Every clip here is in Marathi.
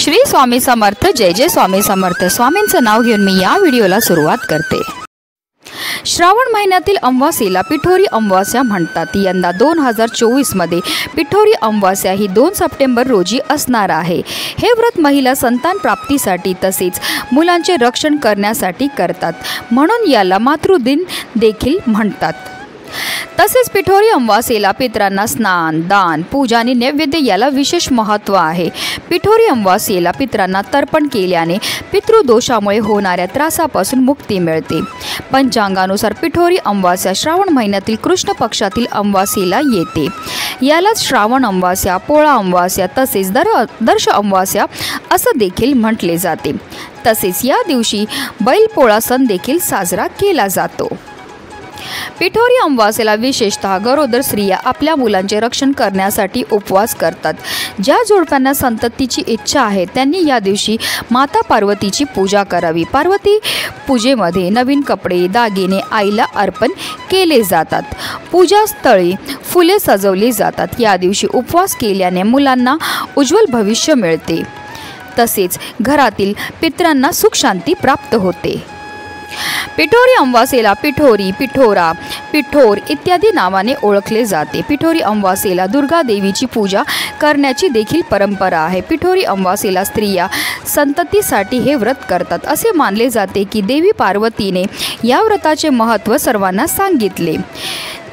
श्री स्वामी समर्थ। जय जय स्वामी समर्थ। स्वामींचं नाव घेऊन मी या व्हिडिओला सुरुवात करते। श्रावण महिन्यातील अमावास्येला पिठोरी अमावास्या म्हणतात। यंदा 2024 मध्ये पिठोरी अमावास्या ही 2 सप्टेंबर रोजी असणार आहे। हे व्रत महिला संतान प्राप्तीसाठी तसेच मुलांचे रक्षण करण्यासाठी करतात, म्हणून याला मातृदिन देखील म्हणतात। तसेच पिठोरी अमावास्येला पितरांना स्नान, दान, पूजा आणि नैवेद्य याला विशेष महत्त्व आहे। पिठोरी अमावास्येला पितरांना तर्पण केल्याने पितृदोषामुळे होणाऱ्या त्रासापासून मुक्ती मिळते। पंचांगानुसार पिठोरी अमावास्या श्रावण महिन्यातील कृष्ण पक्षातील अमावास्येला येते। यालाच श्रावण अमावास्या, पोळा अमावास्या तसेच दर्श अमावास्या असं देखील म्हटले जाते। तसेच या दिवशी बैलपोळा सण देखील साजरा केला जातो। पिठोरी अमावास्येला विशेषतः गरोदर स्त्रिया आपल्या मुलांचे रक्षण करण्यासाठी उपवास करतात। ज्या जोडप्यांना संततीची इच्छा आहे त्यांनी या दिवशी माता पार्वतीची पूजा करावी। पार्वती पूजेमध्ये नवीन कपडे, दागिने आईला अर्पण केले जातात। पूजास्थळी फुले सजवली जातात। या दिवशी उपवास केल्याने मुलांना उज्ज्वल भविष्य मिळते, तसेच घरातील पितरांना सुख शांती प्राप्त होते। पिठोरी अमावास्येला पिठोरी, पिठोरा, पिठोर इत्यादी नावाने ओळखले जाते। पिठोरी अमावास्येला दुर्गा देवीची पूजा करण्याची देखील परंपरा आहे। पिठोरी अमावास्येला स्त्रिया संततीसाठी हे व्रत करतात। असे मानले जाते की देवी पार्वतीने या व्रताचे महत्त्व सर्वांना सांगितले।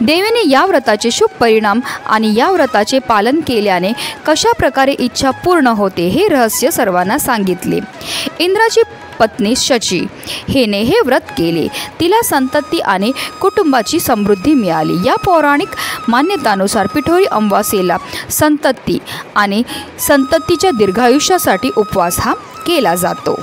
देवीने या व्रताचे शुभ परिणाम आणि या व्रताचे पालन केल्याने कशा प्रकारे इच्छा पूर्ण होते हे रहस्य सर्वांना सांगितले। इंद्राची पत्नी शची हिने हे व्रत केले। तिला संतती आणि कुटुंबाची समृद्धी मिळाली। या पौराणिक मान्यतानुसार पिठोरी अमावास्येला संतती आणि संततीच्या दीर्घायुष्यासाठी उपवास हा केला जातो।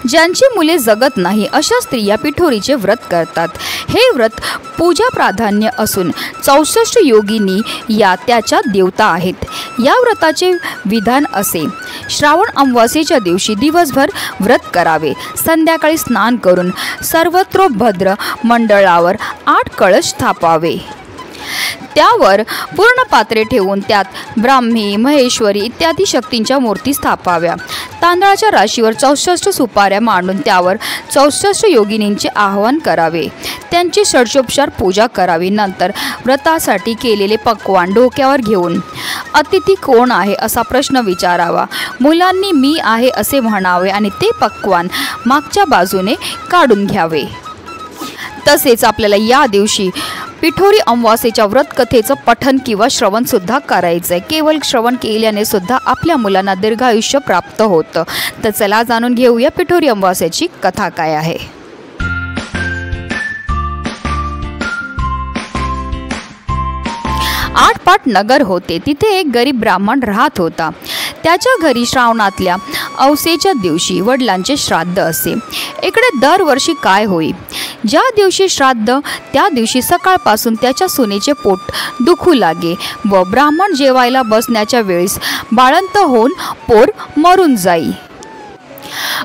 ज्यांची मुले जगत नाही अशा स्त्रिया पिठोरीचे व्रत करतात। हे व्रत पूजा प्राधान्य असून 64 योगिनी या त्याच्या देवता आहेत। या व्रताचे विधान असे: श्रावण अमावास्येच्या दिवशी दिवसभर व्रत करावे। संध्याकाळी स्नान करून सर्वतोभद्र मंडळावर 8 कळश स्थापावे। त्यावर पूर्ण पात्रे ठेवून त्यात ब्राह्मी, महेश्वरी इत्यादी शक्तींच्या मूर्ती स्थापाव्या। तांदळाच्या राशीवर 64 सुपाऱ्या मांडून त्यावर 64 योगिनींचे आवाहन करावे। त्यांची षोडशोपचार पूजा करावी। नंतर व्रतासाठी केलेले पक्वान डोक्यावर घेऊन अतिथी कोण आहे असा प्रश्न विचारावा। मुलांनी मी आहे असे म्हणावे आणि ते पक्वान मागच्या बाजूने काढून घ्यावे। तसेच आपल्याला या दिवशी पिठोरी अमावास्येच्या व्रत कथेचं पठण किंवा श्रवण सुद्धा करायचं आहे। केवळ श्रवण केल्याने सुद्धा आपल्या मुलांना दीर्घायुष्य प्राप्त होतं। तर चला जाणून घेऊया पिठोरी अमावास्येची कथा काय आहे। 8 पाट नगर होते। तिथे एक गरीब ब्राह्मण राहत होता। त्याच्या घरी श्रावणातल्या अमावास्येच्या दिवशी वडिलांचे श्राद्ध असे। इकडे दरवर्षी काय होई, ज्या दिवशी श्राद्ध त्या दिवशी सकाळपासून त्याच्या सुनेचे पोट दुखू लागे व ब्राह्मण जेवायला बसण्याच्या वेळेस बाळंत होऊन पोर मरून जाई।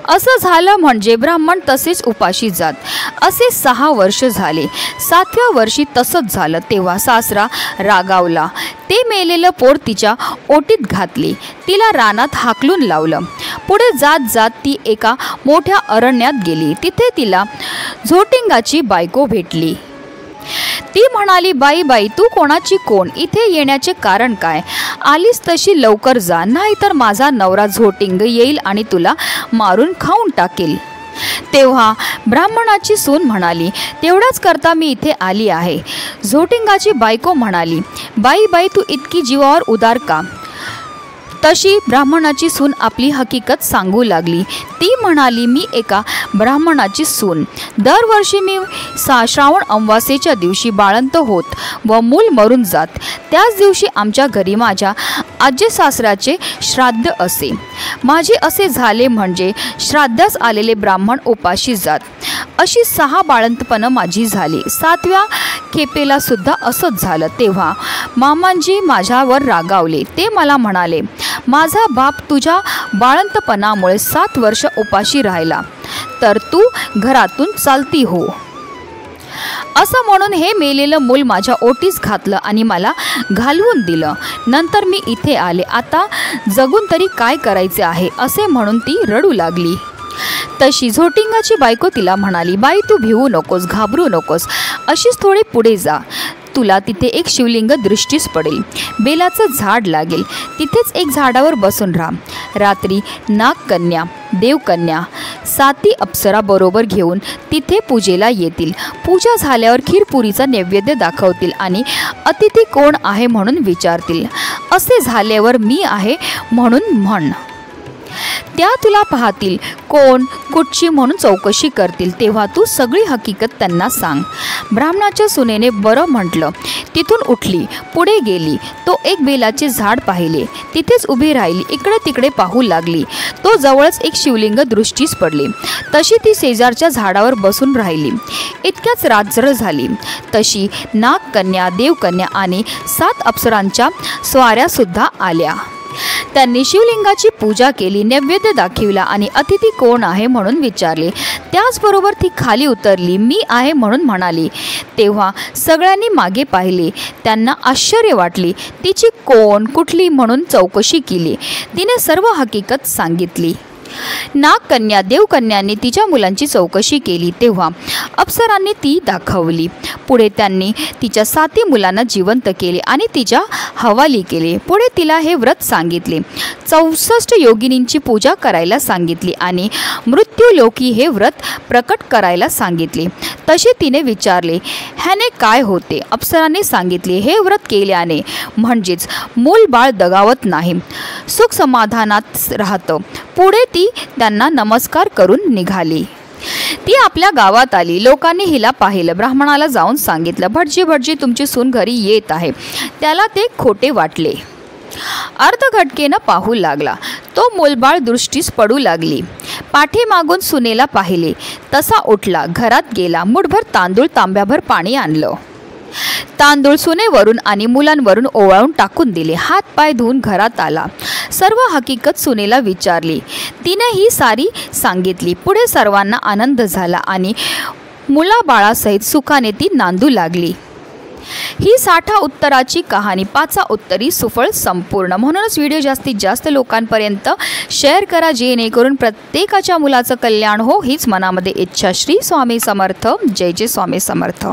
असं झालं म्हणजे ब्राह्मण तसेच उपाशी जात। असे 6 वर्ष झाले। 7व्या वर्षी तसंच झालं तेव्हा सासरा रागावला। ते मेलेलं पोर तिच्या ओटीत घातले, तिला रानात हाकलून लावलं। पुढे जात जात ती एका मोठ्या अरण्यात गेली। तिथे तिला झोटिंगाची बायको भेटली। ती म्हणाली, बाई तू कोणाची कोण, इथे येण्याचे कारण काय? आलीस तशी लवकर जा, नाहीतर माझा नवरा झोटिंग येईल आणि तुला मारून खाऊन टाकेल। तेव्हा ब्राह्मणाची सून म्हणाली, तेवढाच करता मी इथे आली आहे। झोटिंगाची बायको म्हणाली, बाई तू इतकी जीवावर उदार का? तशी ब्राह्मणाची सून आपली हकीकत सांगू लागली। ती म्हणाली, मी एका ब्राह्मणाची सून। दरवर्षी मी श्रावण अमावास्येच्या दिवशी बाळंत होत व मूल मरून जात। त्याच दिवशी आमच्या घरी माझ्या आजी सासऱ्याचे श्राद्ध असे। माझे असे झाले म्हणजे श्राद्धास आलेले ब्राह्मण उपाशी जात। अशी 6 बाळंतपणं माझी झाली। 7व्या खेपेला सुद्धा असंच झालं। तेव्हा मामांजी माझ्यावर रागावले। ते मला म्हणाले, माझा बाप तुझ्या बाळंतपणामुळे 7 वर्ष उपाशी राहिला, तर तू घरातून चालती हो। असं म्हणून हे मेलेलं मूल माझ्या ओटीस घातलं आणि मला घालवून दिलं. नंतर मी इथे आले. आता जगून तरी काय करायचे आहे असे म्हणून ती रडू लागली. तशी झोटिंगाची बायको तिला म्हणाली, बाई तू भिवू नकोस, घाबरू नकोस, अशीच थोडी पुढे जा. तुला तिथे एक शिवलिंग दृष्टीस पडेल. बेलाचं झाड लागेल. तिथेच एक झाडावर बसून राहा. रात्री नागकन्या, देवकन्या, 7 अप्सरा बरोबर घेऊन तिथे पूजेला येतील. पूजा झाल्यावर खीरपुरीचा नैवेद्य दाखवतील आणि अतिथी कोण आहे म्हणून विचारतील. असे झाल्यावर मी आहे म्हणून म्हण. त्या तुला पाहतील, कोण कुठची म्हणून चौकशी करतील. तेव्हा तू सगळी हकीकत त्यांना सांग. ब्राह्मणाच्या सुनेने बरं म्हटलं. तिथून उठली, पुढे गेली. तो एक बेलाचे झाड पाहिले. तिथेच उभी राहिली. इकडे तिकडे पाहू लागली. तो जवळच एक शिवलिंग दृष्टीस पडले. तशी ती शेजारच्या झाडावर बसून राहिली. इतक्याच रात्र झाली. तशी नागकन्या, देवकन्या आणि 7 अप्सरांच्या स्वाऱ्यासुद्धा आल्या. त्यांनी शिवलिंगाची पूजा केली, नैवेद्य दाखविला आणि अतिथी कोण आहे म्हणून विचारले. त्याचबरोबर ती खाली उतरली. मी आहे म्हणून म्हणाली. तेव्हा सगळ्यांनी मागे पाहिले. त्यांना आश्चर्य वाटले. तिची कोण कुठली म्हणून चौकशी केली. तिने सर्व हकीकत सांगितली. नागकन्या, देवकन्यांनी तिच्या मुलांची चौकशी केली. तेव्हा अप्सरांनी ती दाखवली. पुढे त्यांनी तिच्या 7 मुलांना जिवंत केले आणि तिच्या हवाली केले. पुढे तिला हे व्रत सांगितले. 64 योगिनींची पूजा करायला सांगितली आणि मृत्यूलोकी हे व्रत प्रकट करायला सांगितले. तसे तिने विचारले, ह्याने काय होते? अप्सरांनी सांगितले, हे व्रत केल्याने म्हणजेच मूल बाळ दगावत नाही, सुख समाधानात राहतं. पुढे ती त्यांना नमस्कार करून निघाली. ती आपल्या गावात आली. लोकांनी हिला पाहिलं. ब्राह्मणाला जाऊन सांगितलं, भटजी भटजी तुमची सून घरी येत आहे. त्याला ते खोटे वाटले. अर्धघटकेनं पाहू लागला. तो मूलबाळ दृष्टीस पडू लागली. पाठीमागून सुनेला पाहिले. तसा उठला, घरात गेला. मुठभर तांदूळ, तांब्याभर पाणी आणलं. तांदूळ सुनेवरून आणि मुलांवरून ओवाळून टाकून दिले. हात पाय धुवून घरात आला. सर्व हकीकत सुनेला विचारली. तिने ही सारी सांगितली. पुढे सर्वांना आनंद झाला आणि मुलाबाळासहित सुखाने ती नांदू लागली. ही 60 उत्तराची कहाणी 5 उत्तरी सुफळ संपूर्ण. म्हणूनच व्हिडिओ जास्तीत जास्त लोकांपर्यंत शेअर करा, जेणेकरून प्रत्येकाच्या मुलाचं कल्याण हो हीच मनामध्ये इच्छा. श्री स्वामी समर्थ. जय जय स्वामी समर्थ.